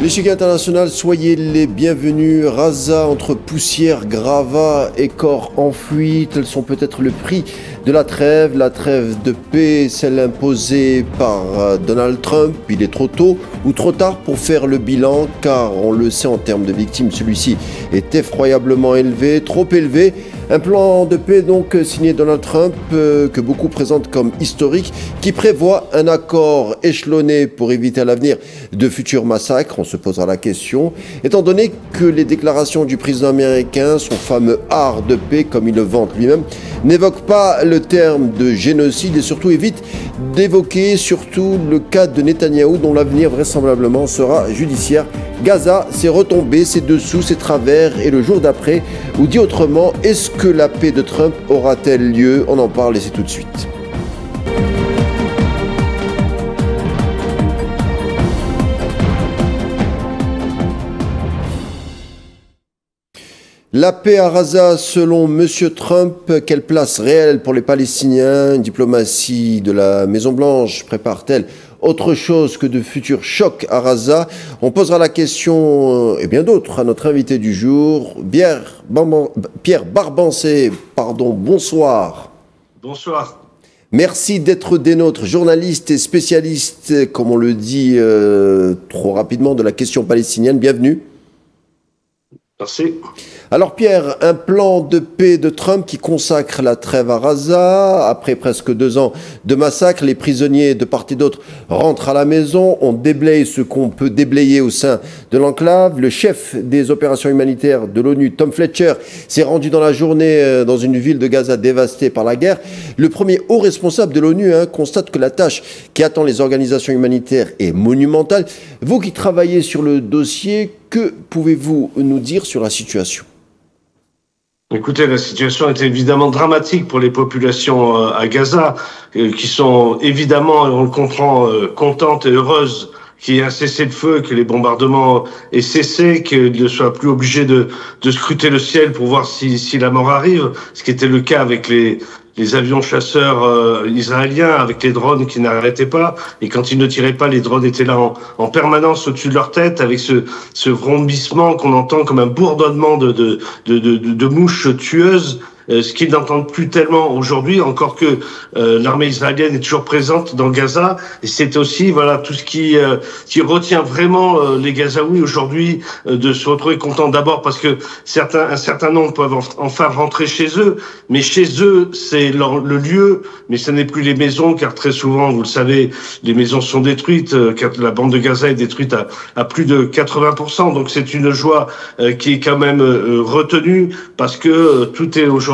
L'échiquier international, soyez les bienvenus. Raza entre poussière, gravats et corps enfouis, tels sont peut-être le prix de la trêve de paix, celle imposée par Donald Trump. Il est trop tôt ou trop tard pour faire le bilan, car on le sait en termes de victimes, celui-ci est effroyablement élevé, trop élevé. Un plan de paix donc signé Donald Trump, que beaucoup présentent comme historique, qui prévoit un accord échelonné pour éviter à l'avenir de futurs massacres. On se posera la question, étant donné que les déclarations du président américain, son fameux art de paix, comme il le vante lui-même, n'évoquent pas le terme de génocide et surtout évite d'évoquer surtout le cas de Netanyahou, dont l'avenir vraisemblablement sera judiciaire. Gaza, ses retombées, ses dessous, ses travers et le jour d'après, ou dit autrement, est-ce que la paix de Trump aura-t-elle lieu? On en parle et c'est tout de suite. La paix à Gaza, selon M. Trump, quelle place réelle pour les Palestiniens? Une diplomatie de la Maison-Blanche prépare-t-elle autre chose que de futurs chocs à Gaza? On posera la question, et bien d'autres, à notre invité du jour, Pierre Barbancé. Bonsoir. Bonsoir. Merci d'être des nôtres, journaliste et spécialiste, comme on le dit trop rapidement, de la question palestinienne. Bienvenue. Merci. Alors Pierre, un plan de paix de Trump qui consacre la trêve à Gaza. Après presque 2 ans de massacre, les prisonniers de part et d'autre rentrent à la maison. On déblaye ce qu'on peut déblayer au sein de l'enclave. Le chef des opérations humanitaires de l'ONU, Tom Fletcher, s'est rendu dans la journée dans une ville de Gaza dévastée par la guerre. Le premier haut responsable de l'ONU constate que la tâche qui attend les organisations humanitaires est monumentale. Vous qui travaillez sur le dossier, que pouvez-vous nous dire sur la situation ? Écoutez, la situation est évidemment dramatique pour les populations à Gaza, qui sont évidemment, on le comprend, contentes et heureuses qu'il y ait un cessez-le-feu, que les bombardements aient cessé, qu'ils ne soient plus obligés de scruter le ciel pour voir si la mort arrive, ce qui était le cas avec les avions chasseurs israéliens, avec les drones qui n'arrêtaient pas. Et quand ils ne tiraient pas, les drones étaient là en permanence au-dessus de leur tête, avec ce vrombissement qu'on entend comme un bourdonnement de mouches tueuses. Ce qu'ils n'entendent plus tellement aujourd'hui, encore que l'armée israélienne est toujours présente dans Gaza. Et c'est aussi tout ce qui retient vraiment les Gazaouis aujourd'hui de se retrouver contents, d'abord parce que un certain nombre peuvent enfin rentrer chez eux, mais chez eux c'est le lieu, mais ce n'est plus les maisons, car très souvent, vous le savez, les maisons sont détruites, car la bande de Gaza est détruite à plus de 80%. Donc c'est une joie qui est quand même retenue, parce que tout est aujourd'hui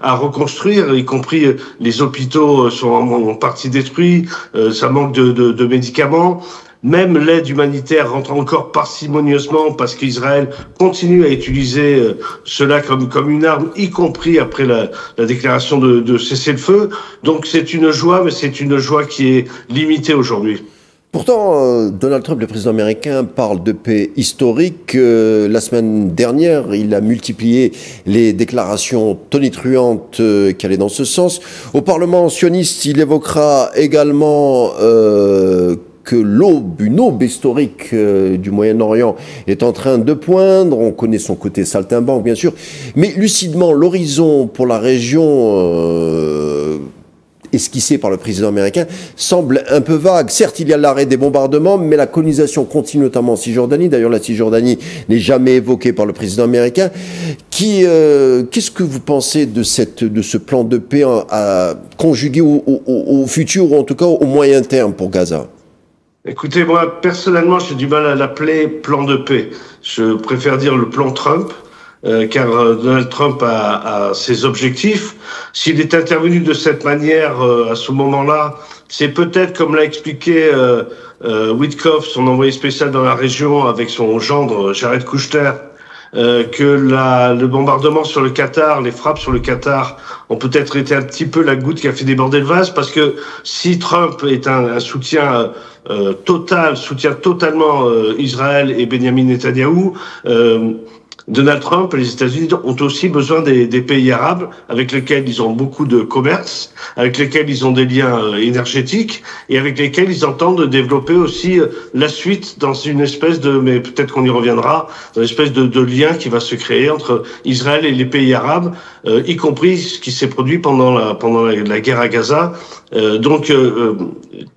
à reconstruire, y compris les hôpitaux sont en partie détruits, ça manque de médicaments. Même l'aide humanitaire rentre encore parcimonieusement parce qu'Israël continue à utiliser cela comme une arme, y compris après la déclaration de cessez-le-feu. Donc c'est une joie, mais c'est une joie qui est limitée aujourd'hui. Pourtant, Donald Trump, le président américain, parle de paix historique. La semaine dernière, il a multiplié les déclarations tonitruantes qui allaient dans ce sens. Au Parlement sioniste, il évoquera également que une aube historique du Moyen-Orient est en train de poindre. On connaît son côté saltimbanque, bien sûr. Mais lucidement, l'horizon pour la région esquissé par le président américain, semble un peu vague. Certes, il y a l'arrêt des bombardements, mais la colonisation continue, notamment en Cisjordanie. D'ailleurs, la Cisjordanie n'est jamais évoquée par le président américain. Qu'est-ce que vous pensez de ce plan de paix à conjuguer au futur, ou en tout cas au moyen terme pour Gaza? Écoutez, moi, personnellement, j'ai du mal à l'appeler plan de paix. Je préfère dire le plan Trump. Car Donald Trump a ses objectifs. S'il est intervenu de cette manière à ce moment-là, c'est peut-être, comme l'a expliqué Witkoff, son envoyé spécial dans la région, avec son gendre Jared Kushner, que le bombardement sur le Qatar, les frappes sur le Qatar ont peut-être été un petit peu la goutte qui a fait déborder le vase, parce que si Trump est un soutien total, soutient totalement Israël et Benjamin Netanyahou, Donald Trump et les États-Unis ont aussi besoin des pays arabes avec lesquels ils ont beaucoup de commerce, avec lesquels ils ont des liens énergétiques et avec lesquels ils entendent développer aussi la suite dans une espèce de, mais peut-être qu'on y reviendra, une espèce de lien qui va se créer entre Israël et les pays arabes, y compris ce qui s'est produit pendant la guerre à Gaza.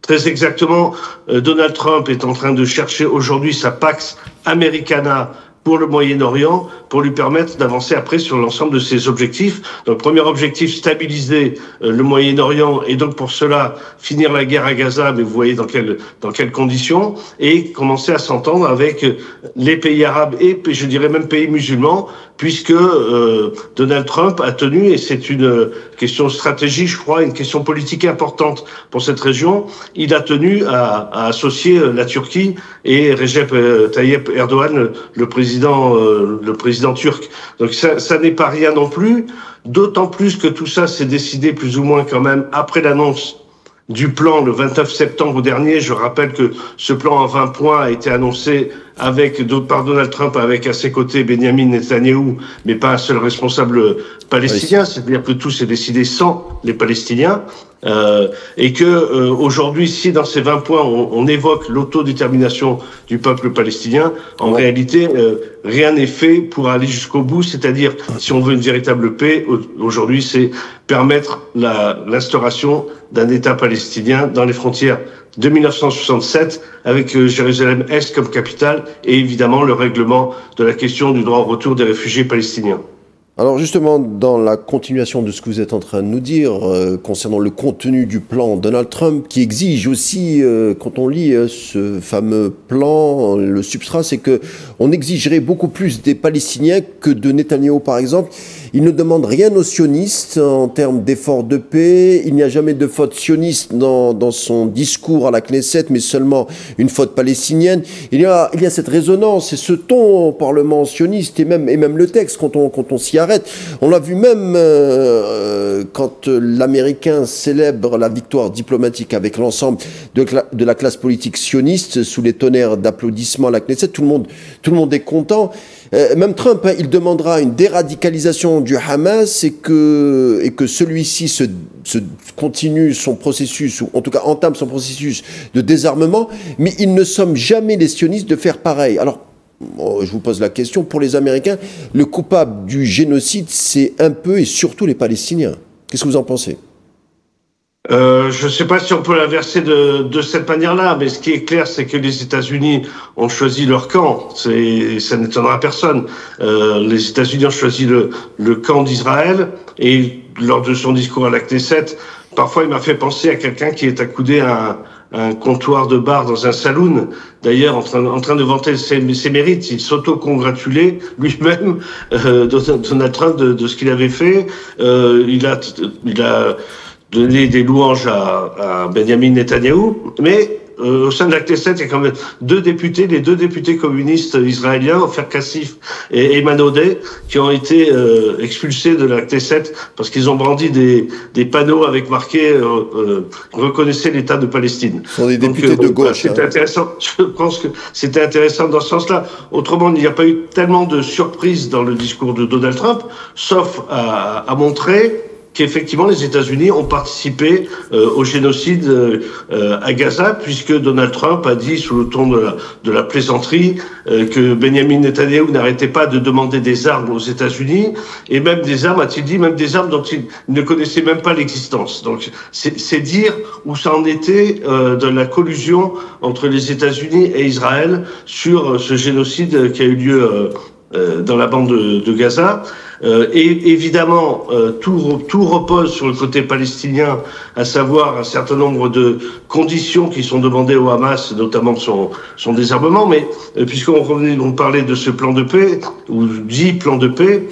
Très exactement, Donald Trump est en train de chercher aujourd'hui sa Pax Americana pour le Moyen-Orient, pour lui permettre d'avancer après sur l'ensemble de ses objectifs. Donc, premier objectif, stabiliser le Moyen-Orient, et donc pour cela, finir la guerre à Gaza, mais vous voyez dans quelles conditions, et commencer à s'entendre avec les pays arabes et, je dirais même, pays musulmans, puisque Donald Trump a tenu, et c'est une question stratégique, je crois, une question politique importante pour cette région, il a tenu à associer la Turquie et Recep Tayyip Erdogan, le président turc. Donc ça n'est pas rien non plus, d'autant plus que tout ça s'est décidé plus ou moins quand même après l'annonce du plan le 29 septembre dernier. Je rappelle que ce plan en 20 points a été annoncé par Donald Trump avec à ses côtés Benyamin Netanyahou, mais pas un seul responsable palestinien, c'est-à-dire que tout s'est décidé sans les Palestiniens, et que aujourd'hui, si dans ces 20 points on évoque l'autodétermination du peuple palestinien, en réalité rien n'est fait pour aller jusqu'au bout, c'est-à-dire si on veut une véritable paix, aujourd'hui c'est permettre l'instauration d'un État palestinien dans les frontières de 1967, avec Jérusalem-Est comme capitale, et évidemment le règlement de la question du droit au retour des réfugiés palestiniens. Alors justement, dans la continuation de ce que vous êtes en train de nous dire, concernant le contenu du plan Donald Trump, qui exige aussi, quand on lit ce fameux plan, le substrat, c'est que on exigerait beaucoup plus des Palestiniens que de Netanyahou, par exemple. Il ne demande rien aux sionistes en termes d'efforts de paix. Il n'y a jamais de faute sioniste dans son discours à la Knesset, mais seulement une faute palestinienne. Il y a cette résonance et ce ton au Parlement sioniste et même le texte quand on s'y arrête. On l'a vu même quand l'Américain célèbre la victoire diplomatique avec l'ensemble de la classe politique sioniste sous les tonnerres d'applaudissements à la Knesset. Tout le monde est content. Même Trump, il demandera une déradicalisation du Hamas et que celui-ci se continue son processus, ou en tout cas entame son processus de désarmement, mais il ne somme jamais les sionistes de faire pareil. Alors, je vous pose la question, pour les Américains, le coupable du génocide, c'est un peu et surtout les Palestiniens. Qu'est-ce que vous en pensez ? Je ne sais pas si on peut l'inverser de cette manière-là, mais ce qui est clair, c'est que les États-Unis ont choisi leur camp. Ça n'étonnera personne. Les États-Unis ont choisi le camp d'Israël, et lors de son discours à la Knesset, parfois il m'a fait penser à quelqu'un qui est accoudé à un comptoir de bar dans un saloon, d'ailleurs en train de vanter ses mérites. Il s'auto-congratulait lui-même, Donald Trump, de ce qu'il avait fait. Il a donner des louanges à Benyamin Netanyahou, mais au sein de la Knesset, il y a quand même les deux députés communistes israéliens, Ofer Kassif et Ayman Odeh, qui ont été expulsés de la Knesset parce qu'ils ont brandi des panneaux avec marqué reconnaissez l'État de Palestine. Ce sont des députés de gauche. C'était intéressant. Je pense que c'était intéressant dans ce sens-là. Autrement, il n'y a pas eu tellement de surprises dans le discours de Donald Trump, sauf à montrer qu'effectivement les États-Unis ont participé au génocide à Gaza, puisque Donald Trump a dit sous le ton de la plaisanterie que Benyamin Netanyahou n'arrêtait pas de demander des armes aux États-Unis, et même des armes, a-t-il dit, même des armes dont il ne connaissait même pas l'existence. Donc c'est dire où ça en était de la collusion entre les États-Unis et Israël sur ce génocide qui a eu lieu dans la bande de Gaza. Et évidemment, tout repose sur le côté palestinien, à savoir un certain nombre de conditions qui sont demandées au Hamas, notamment son désarmement. Mais puisqu'on parlait de ce plan de paix, ou dit plan de paix,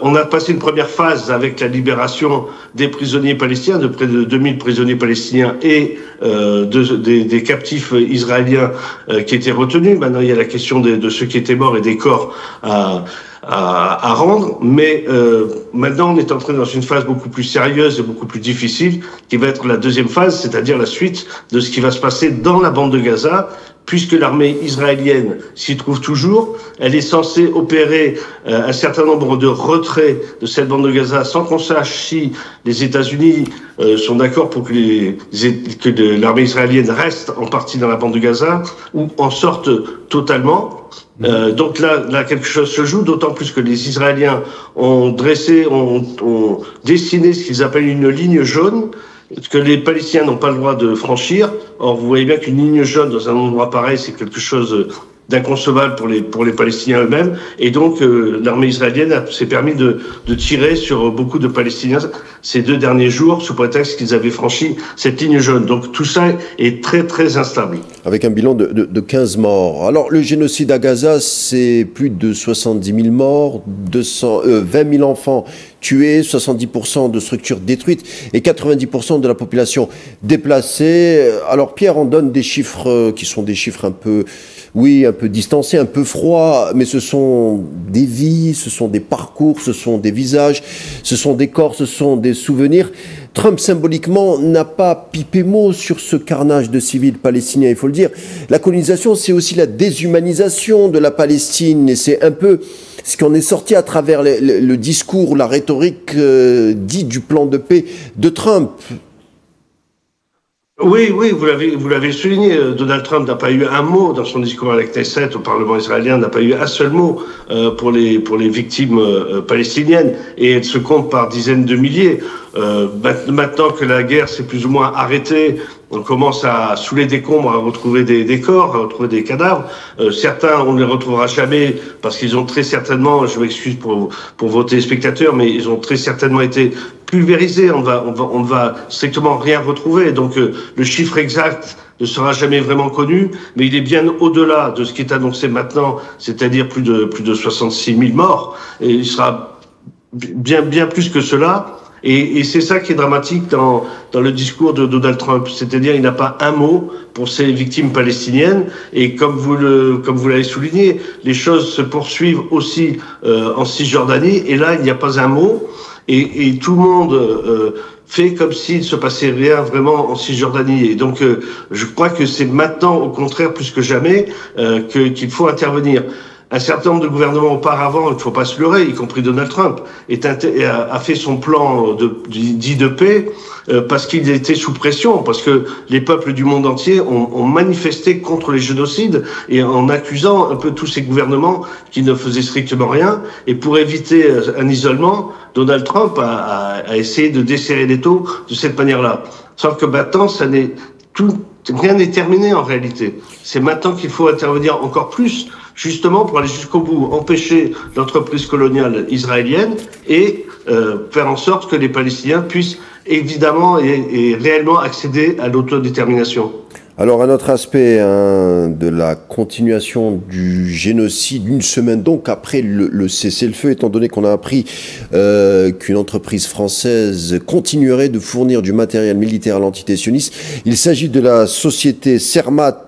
on a passé une première phase avec la libération des prisonniers palestiniens, de près de 2000 prisonniers palestiniens et des captifs israéliens qui étaient retenus. Maintenant, il y a la question de ceux qui étaient morts et des corps à rendre, mais maintenant on est entré dans une phase beaucoup plus sérieuse et beaucoup plus difficile, qui va être la deuxième phase, c'est-à-dire la suite de ce qui va se passer dans la bande de Gaza, puisque l'armée israélienne s'y trouve toujours, elle est censée opérer un certain nombre de retraits de cette bande de Gaza sans qu'on sache si les États-Unis sont d'accord pour que l'armée israélienne reste en partie dans la bande de Gaza ou en sorte totalement. Donc là, quelque chose se joue, d'autant plus que les Israéliens ont dessiné ce qu'ils appellent une ligne jaune, que les Palestiniens n'ont pas le droit de franchir. Or, vous voyez bien qu'une ligne jaune dans un endroit pareil, c'est quelque chose d'inconcevable pour les Palestiniens eux-mêmes. Et donc, l'armée israélienne s'est permis de tirer sur beaucoup de Palestiniens ces 2 derniers jours, sous prétexte qu'ils avaient franchi cette ligne jaune. Donc, tout ça est très, très instable. Avec un bilan de 15 morts. Alors, le génocide à Gaza, c'est plus de 70 000 morts, 20 000 enfants tués, 70% de structures détruites et 90% de la population déplacée. Alors, Pierre en donne des chiffres qui sont des chiffres un peu distancés, un peu froids, mais ce sont des vies, ce sont des parcours, ce sont des visages, ce sont des corps, ce sont des souvenirs. Trump, symboliquement, n'a pas pipé mot sur ce carnage de civils palestiniens, il faut le dire. La colonisation, c'est aussi la déshumanisation de la Palestine, et c'est un peu ce qu'on est sorti à travers le discours, la rhétorique dite du plan de paix de Trump. Oui, vous l'avez souligné. Donald Trump n'a pas eu un mot dans son discours à la Knesset, au Parlement israélien, n'a pas eu un seul mot pour les victimes palestiniennes, et elles se comptent par dizaines de milliers. Maintenant que la guerre s'est plus ou moins arrêtée, on commence à, sous les décombres, à retrouver des corps, à retrouver des cadavres. Certains, on ne les retrouvera jamais parce qu'ils ont très certainement, je m'excuse pour vos téléspectateurs, mais ils ont très certainement été pulvérisés. On ne va strictement rien retrouver. Donc, le chiffre exact ne sera jamais vraiment connu, mais il est bien au-delà de ce qui est annoncé maintenant, c'est-à-dire plus de 66 000 morts. Et il sera bien plus que cela. Et c'est ça qui est dramatique dans le discours de Donald Trump, c'est-à-dire il n'a pas un mot pour ces victimes palestiniennes. Et comme vous l'avez souligné, les choses se poursuivent aussi en Cisjordanie. Et là, il n'y a pas un mot. Et tout le monde fait comme s'il se passait rien vraiment en Cisjordanie. Et donc, je crois que c'est maintenant, au contraire, plus que jamais, qu'il faut intervenir. Un certain nombre de gouvernements auparavant, il ne faut pas se leurrer, y compris Donald Trump, a fait son plan dit de paix parce qu'il était sous pression, parce que les peuples du monde entier ont manifesté contre les génocides et en accusant un peu tous ces gouvernements qui ne faisaient strictement rien. Et pour éviter un isolement, Donald Trump a essayé de desserrer les taux de cette manière-là. Sauf que maintenant, rien n'est terminé en réalité. C'est maintenant qu'il faut intervenir encore plus, justement pour aller jusqu'au bout, empêcher l'entreprise coloniale israélienne et faire en sorte que les Palestiniens puissent évidemment et réellement accéder à l'autodétermination. Alors, un autre aspect de la continuation du génocide, une semaine donc après le cessez-le-feu, étant donné qu'on a appris qu'une entreprise française continuerait de fournir du matériel militaire à l'entité sioniste. Il s'agit de la société Cermat,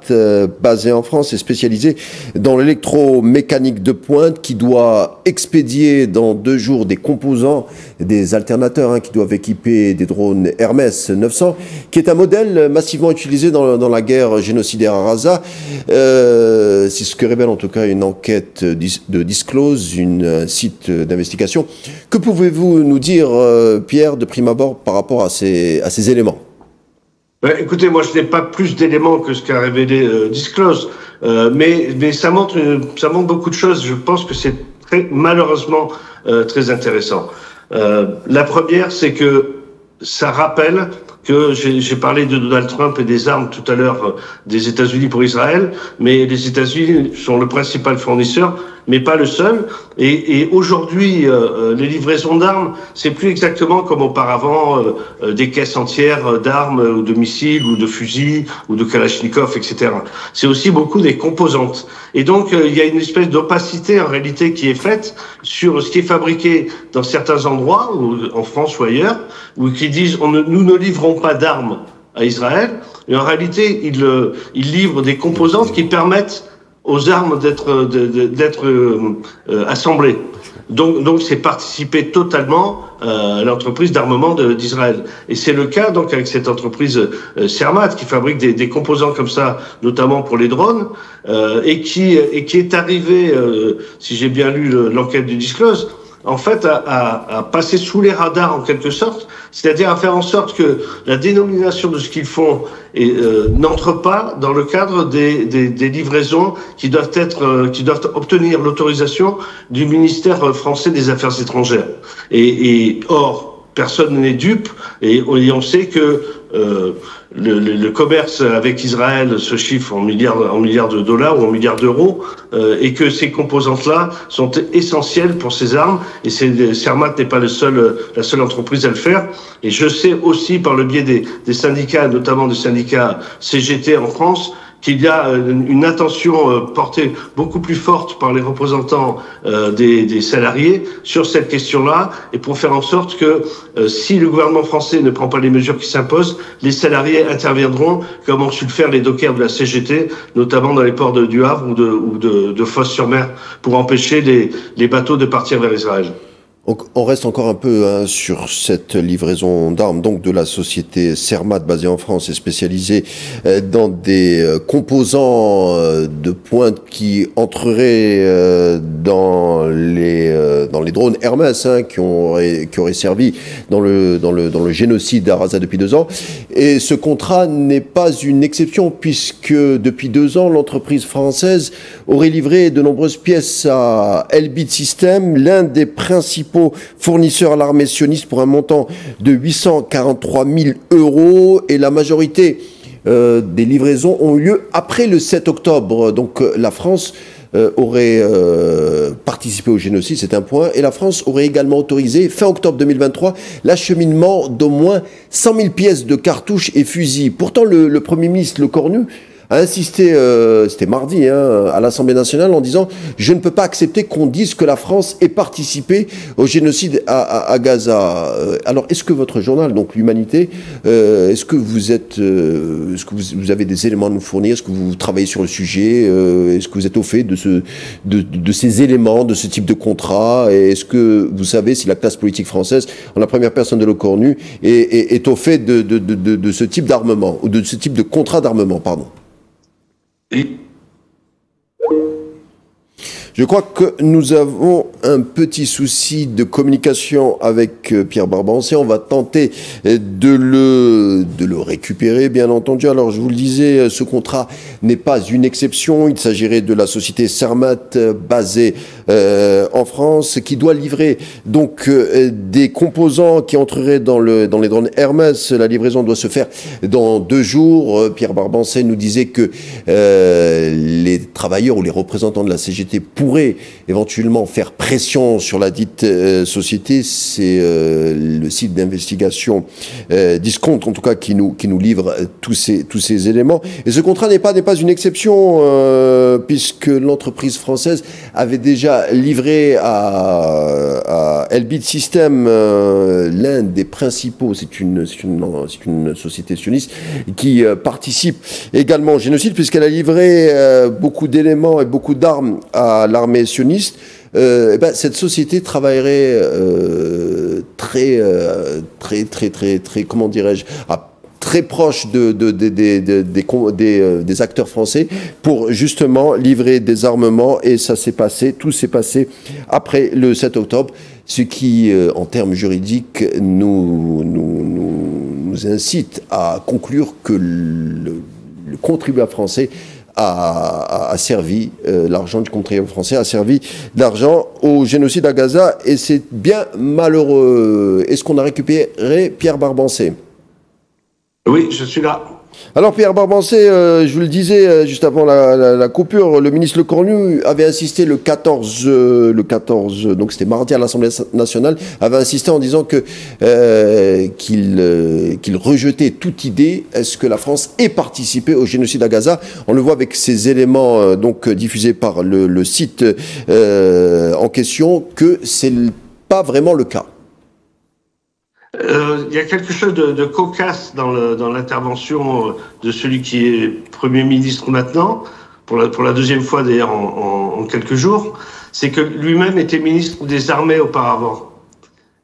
basée en France et spécialisée dans l'électromécanique de pointe, qui doit expédier dans 2 jours des composants, des alternateurs qui doivent équiper des drones Hermes 900, qui est un modèle massivement utilisé dans la guerre génocidaire à Gaza. C'est ce que révèle en tout cas une enquête de Disclose, un site d'investigation. Que pouvez-vous nous dire, Pierre, de prime abord par rapport à ces éléments? Écoutez, moi je n'ai pas plus d'éléments que ce qu'a révélé Disclose, mais ça montre beaucoup de choses. Je pense que c'est malheureusement très intéressant. La première, c'est que ça rappelle que j'ai parlé de Donald Trump et des armes tout à l'heure des États-Unis pour Israël, mais les États-Unis sont le principal fournisseur, mais pas le seul. Et aujourd'hui, les livraisons d'armes, c'est plus exactement comme auparavant des caisses entières d'armes ou de missiles ou de fusils ou de Kalachnikov, etc. C'est aussi beaucoup des composantes. Et donc, il y a une espèce d'opacité en réalité qui est faite sur ce qui est fabriqué dans certains endroits, ou en France ou ailleurs, où qui disent nous ne livrons pas d'armes à Israël, mais en réalité, ils livrent des composantes qui permettent aux armes d'être assemblées. Donc c'est participer totalement à l'entreprise d'armement d'Israël. Et c'est le cas donc avec cette entreprise Cermat qui fabrique des composants comme ça, notamment pour les drones, et qui est arrivée, si j'ai bien lu l'enquête du Disclose, en fait, à passer sous les radars en quelque sorte, c'est-à-dire à faire en sorte que la dénomination de ce qu'ils font n'entre pas dans le cadre des livraisons qui doivent obtenir l'autorisation du ministère français des Affaires étrangères. Et or, personne n'est dupe, et on sait que le commerce avec Israël se chiffre en milliards de dollars ou en milliards d'euros, et que ces composantes-là sont essentielles pour ces armes, et Cermat n'est pas la seule entreprise à le faire. Et je sais aussi par le biais des syndicats, notamment du syndicat CGT en France, qu'il y a une attention portée beaucoup plus forte par les représentants des salariés sur cette question-là, et pour faire en sorte que si le gouvernement français ne prend pas les mesures qui s'imposent, les salariés interviendront comme ont su le faire les dockers de la CGT, notamment dans les ports du Havre ou de Fos-sur-Mer, pour empêcher les bateaux de partir vers Israël. Donc, on reste encore un peu sur cette livraison d'armes, donc de la société Cermat basée en France et spécialisée dans des composants de pointe qui entreraient dans les drones Hermès, qui auraient servi dans le génocide à Gaza depuis 2 ans. Et ce contrat n'est pas une exception, puisque depuis 2 ans, l'entreprise française aurait livré de nombreuses pièces à Elbit Systems, l'un des principaux fournisseurs à l'armée sioniste, pour un montant de 843 000 €, et la majorité des livraisons ont eu lieu après le 7 octobre. Donc la France aurait participé au génocide, c'est un point, et la France aurait également autorisé, fin octobre 2023, l'acheminement d'au moins 100 000 pièces de cartouches et fusils. Pourtant, le Premier ministre Lecornu a insisté, c'était mardi, à l'Assemblée nationale, en disant « Je ne peux pas accepter qu'on dise que la France ait participé au génocide à Gaza ». Alors, est-ce que votre journal, donc l'Humanité, est-ce que vous avez des éléments à nous fournir? Est-ce que vous travaillez sur le sujet? Est-ce que vous êtes au fait de ces éléments, de ce type de contrat? Et est-ce que vous savez si la classe politique française, en la première personne de Lecornu, est au fait de ce type d'armement, ou de ce type de contrat d'armement, pardon? Je crois que nous avons un petit souci de communication avec Pierre Barbancé. On va tenter de le récupérer, bien entendu. Alors, je vous le disais, ce contrat n'est pas une exception. Il s'agirait de la société Cermat, basée en France, qui doit livrer donc des composants qui entreraient dans les drones Hermès. La livraison doit se faire dans 2 jours. Pierre Barbancé nous disait que les travailleurs ou les représentants de la CGT pourraient éventuellement faire pression sur la dite société. C'est le site d'investigation Discount, en tout cas, qui nous livre tous ces éléments. Et ce contrat n'est pas une exception, puisque l'entreprise française avait déjà livré à Elbit Systems, l'un des principaux, c'est une société sioniste qui participe également au génocide, puisqu'elle a livré beaucoup d'éléments et beaucoup d'armes à l'armée sioniste. Cette société travaillerait très, comment dirais-je, très proche des acteurs français pour justement livrer des armements, et tout s'est passé après le 7 octobre, ce qui, en termes juridiques, nous incite à conclure que le contribuable français a servi, l'argent du contribuable français a servi d'argent au génocide à Gaza, et c'est bien malheureux. Est-ce qu'on a récupéré Pierre Barbancé? Oui, je suis là. Alors Pierre Barbancé, je vous le disais juste avant la coupure, le ministre Lecornu avait insisté le 14, donc c'était mardi à l'Assemblée nationale, avait insisté en disant qu'il rejetait toute idée est-ce que la France ait participé au génocide à Gaza. On le voit avec ces éléments donc diffusés par le site en question, que c'est pas vraiment le cas. Il y a quelque chose de cocasse dans l'intervention de celui qui est Premier ministre maintenant, pour la 2e fois d'ailleurs en quelques jours. c'est que lui-même était ministre des Armées auparavant.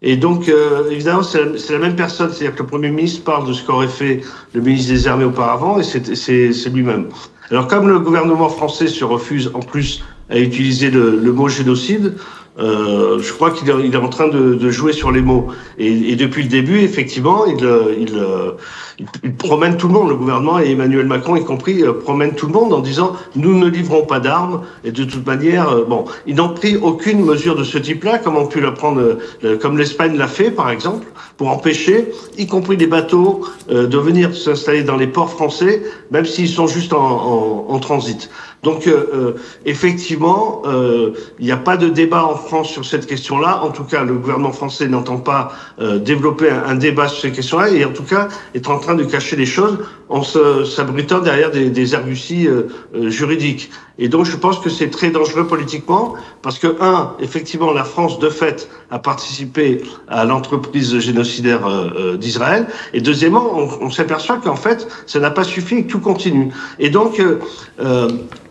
Et donc, évidemment, c'est la même personne. C'est-à-dire que le Premier ministre parle de ce qu'aurait fait le ministre des Armées auparavant, et c'est lui-même. Alors, comme le gouvernement français se refuse en plus à utiliser le mot génocide, je crois qu'il est en train de jouer sur les mots. Et depuis le début, effectivement, il promène tout le monde. Le gouvernement et Emmanuel Macron, y compris, promènent tout le monde en disant « nous ne livrons pas d'armes ». Et de toute manière, bon, ils n'ont pris aucune mesure de ce type-là, comme on pu le prendre, comme l'Espagne l'a fait, par exemple, pour empêcher, y compris des bateaux, de venir s'installer dans les ports français, même s'ils sont juste en transit. Donc, effectivement, il n'y a pas de débat en France sur cette question-là. En tout cas, le gouvernement français n'entend pas développer un débat sur ces questions-là, et en tout cas, est en train de cacher les choses en s'abritant derrière des arguties juridiques. Et donc, je pense que c'est très dangereux politiquement, parce que, effectivement, la France, de fait, a participé à l'entreprise génocidaire d'Israël, et deuxièmement, on s'aperçoit qu'en fait, ça n'a pas suffi et que tout continue. Et donc,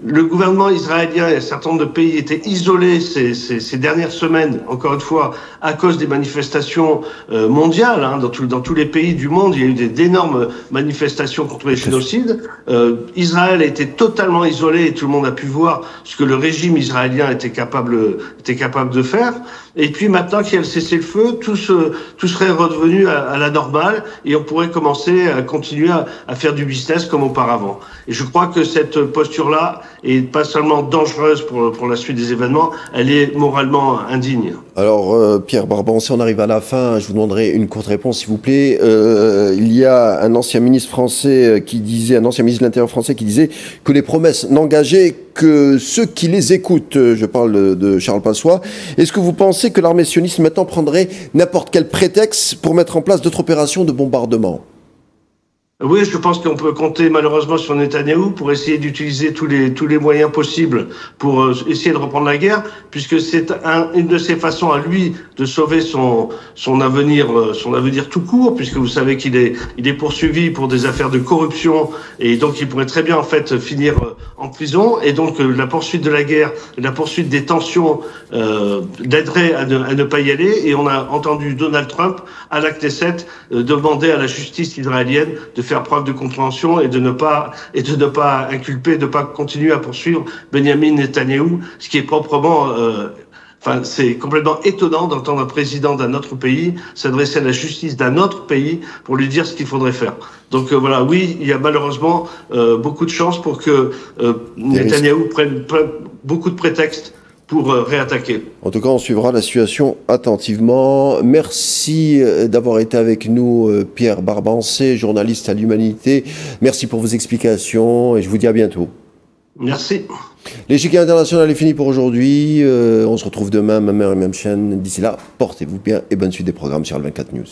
le gouvernement israélien et un certain nombre de pays étaient isolés ces dernières semaines, encore une fois, à cause des manifestations mondiales. Hein, dans tous les pays du monde, il y a eu d'énormes manifestations contre les génocides. Israël a été totalement isolé et tout le monde a pu voir ce que le régime israélien était capable de faire. Et puis maintenant qu'il y a le cessez-le-feu, tout serait redevenu à la normale et on pourrait commencer à continuer à faire du business comme auparavant. Et je crois que cette posture-là est pas seulement dangereuse pour la suite des événements, elle est moralement indigne. Alors, Pierre Barbancé, on arrive à la fin. Je vous demanderai une courte réponse, s'il vous plaît. Il y a un ancien ministre français un ancien ministre de l'Intérieur français qui disait que les promesses n'engageaient que ceux qui les écoutent. Je parle de Charles Pasqua. Est-ce que vous pensez que l'armée sioniste maintenant prendrait n'importe quel prétexte pour mettre en place d'autres opérations de bombardement ? Oui, je pense qu'on peut compter malheureusement sur Netanyahou pour essayer d'utiliser tous les moyens possibles pour essayer de reprendre la guerre, puisque c'est une de ses façons à lui de sauver son avenir tout court, puisque vous savez qu'il est poursuivi pour des affaires de corruption et donc il pourrait très bien en fait finir en prison. Et donc la poursuite de la guerre, la poursuite des tensions l'aiderait à ne pas y aller. Et on a entendu Donald Trump à la Knesset demander à la justice israélienne de faire preuve de compréhension et de ne pas inculper, de ne pas continuer à poursuivre Benjamin Netanyahou, ce qui est proprement c'est complètement étonnant d'entendre un président d'un autre pays s'adresser à la justice d'un autre pays pour lui dire ce qu'il faudrait faire. Donc voilà, oui, il y a malheureusement beaucoup de chances pour que Netanyahou prenne beaucoup de prétextes pour réattaquer. En tout cas, on suivra la situation attentivement. Merci d'avoir été avec nous, Pierre Barbancé, journaliste à l'Humanité. Merci pour vos explications et je vous dis à bientôt. Merci. L'échiquier international est fini pour aujourd'hui. On se retrouve demain, même heure et même chaîne. D'ici là, portez-vous bien et bonne suite des programmes sur le 24 News.